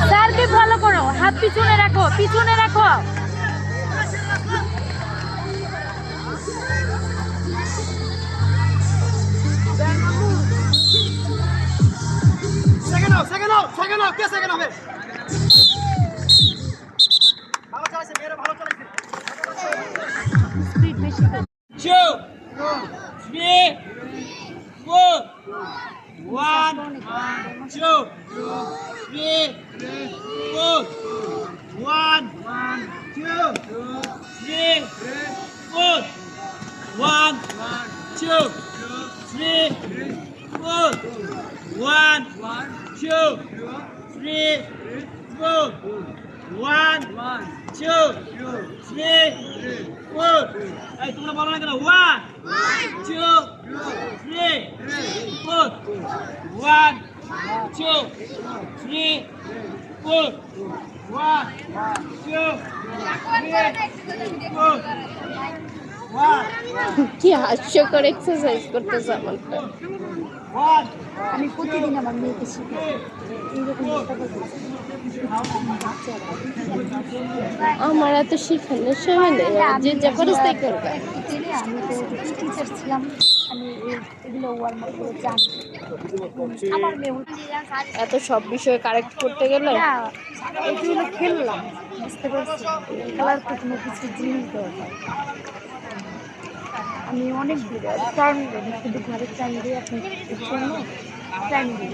স্যারকে ফলো করো, হাত পিছনে রাখো, পিছনে রাখো। সেকেন্ড নাও, কে সেকেন্ড হবে? ভালো চালাইছে, মেয়েরা ভালো চালাইছে। স্পিড বেশি তো। 2 3 4 1 2 3 4 1 2 3 4 1 2 3 4 1 2 3 4 1 2 3 4 এই তোমরা বলো না কেন 1 2 3 4 1 2 3 4 1 2 3 4 কি হাস্যকর এক্সারসাইজ করতেছে আমার। 1 আমি প্রতিদিন আমার মেয়েকে শিখাই এইরকম একটা বলতেছি। আমার এত শিখানোর সময় নেই, যে যা করে তাই করবে। আমি তো টিচার ছিলাম, আমি এগুলো ওয়ার্ম আপ করে জানি। আমার মেয়ে এত সব বিষয়ে কারেক্ট করতে গেলে এগুলো খেললাম, বুঝতে পারছি খেলার তো কোনো কিছু জিনিস দরকার। আমি অনেক দূরে টাইম দিই, শুধু ঘরে টাইম দিই আপনি জন্য টাইম দিই।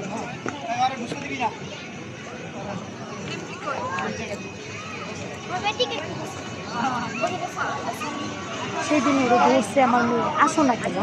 সেদিন ওরা বলছে আমার মেয়ে আসো না কেন।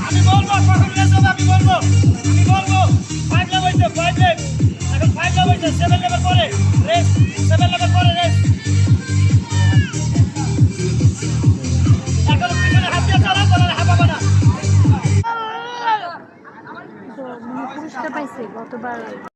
আমি বলবো কখন রেস হবে, আমি বলবো 5 লেভেল হইছে, 5 লেভেল এখন 5 লেভেল হইছে, 7 লেভেল পরে রেস, 7 লেভেল পরে রেস। এখন পিছনে হাত দিয়ে চালাও, বলার হাঁপাবো না। তো পুরস্কার পাইছে গতবার।